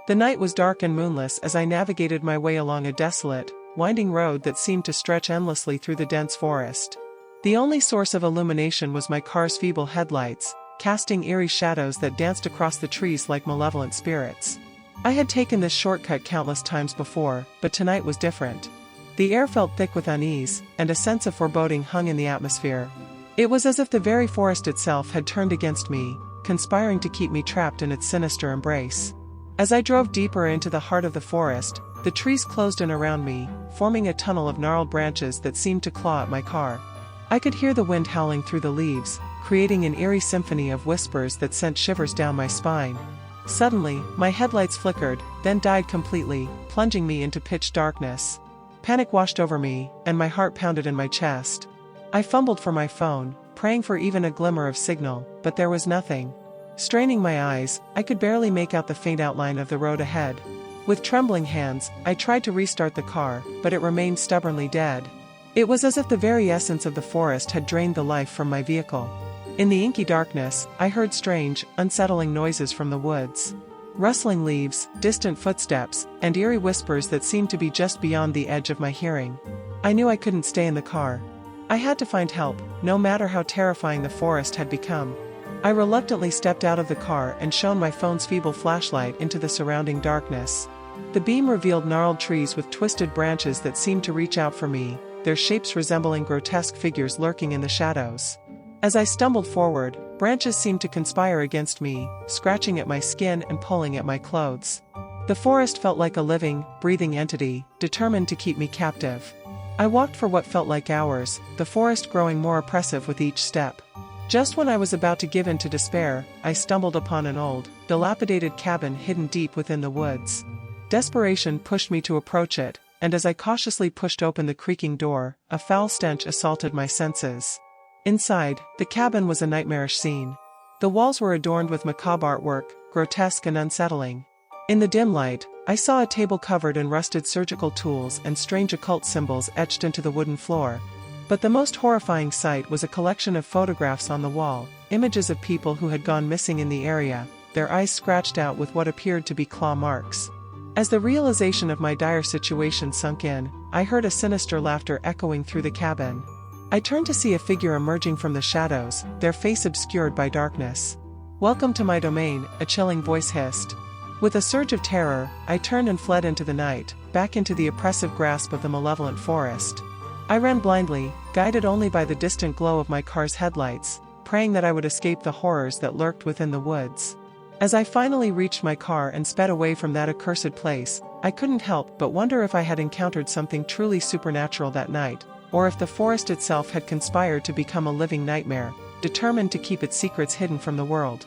The night was dark and moonless as I navigated my way along a desolate, winding road that seemed to stretch endlessly through the dense forest. The only source of illumination was my car's feeble headlights, casting eerie shadows that danced across the trees like malevolent spirits. I had taken this shortcut countless times before, but tonight was different. The air felt thick with unease, and a sense of foreboding hung in the atmosphere. It was as if the very forest itself had turned against me, conspiring to keep me trapped in its sinister embrace. As I drove deeper into the heart of the forest, the trees closed in around me, forming a tunnel of gnarled branches that seemed to claw at my car. I could hear the wind howling through the leaves, creating an eerie symphony of whispers that sent shivers down my spine. Suddenly, my headlights flickered, then died completely, plunging me into pitch darkness. Panic washed over me, and my heart pounded in my chest. I fumbled for my phone, praying for even a glimmer of signal, but there was nothing. Straining my eyes, I could barely make out the faint outline of the road ahead. With trembling hands, I tried to restart the car, but it remained stubbornly dead. It was as if the very essence of the forest had drained the life from my vehicle. In the inky darkness, I heard strange, unsettling noises from the woods. Rustling leaves, distant footsteps, and eerie whispers that seemed to be just beyond the edge of my hearing. I knew I couldn't stay in the car. I had to find help, no matter how terrifying the forest had become. I reluctantly stepped out of the car and shone my phone's feeble flashlight into the surrounding darkness. The beam revealed gnarled trees with twisted branches that seemed to reach out for me, their shapes resembling grotesque figures lurking in the shadows. As I stumbled forward, branches seemed to conspire against me, scratching at my skin and pulling at my clothes. The forest felt like a living, breathing entity, determined to keep me captive. I walked for what felt like hours, the forest growing more oppressive with each step. Just when I was about to give in to despair, I stumbled upon an old, dilapidated cabin hidden deep within the woods. Desperation pushed me to approach it, and as I cautiously pushed open the creaking door, a foul stench assaulted my senses. Inside, the cabin was a nightmarish scene. The walls were adorned with macabre artwork, grotesque and unsettling. In the dim light, I saw a table covered in rusted surgical tools and strange occult symbols etched into the wooden floor. But the most horrifying sight was a collection of photographs on the wall, images of people who had gone missing in the area, their eyes scratched out with what appeared to be claw marks. As the realization of my dire situation sunk in, I heard a sinister laughter echoing through the cabin. I turned to see a figure emerging from the shadows, their face obscured by darkness. "Welcome to my domain," a chilling voice hissed. With a surge of terror, I turned and fled into the night, back into the oppressive grasp of the malevolent forest. I ran blindly, guided only by the distant glow of my car's headlights, praying that I would escape the horrors that lurked within the woods. As I finally reached my car and sped away from that accursed place, I couldn't help but wonder if I had encountered something truly supernatural that night, or if the forest itself had conspired to become a living nightmare, determined to keep its secrets hidden from the world.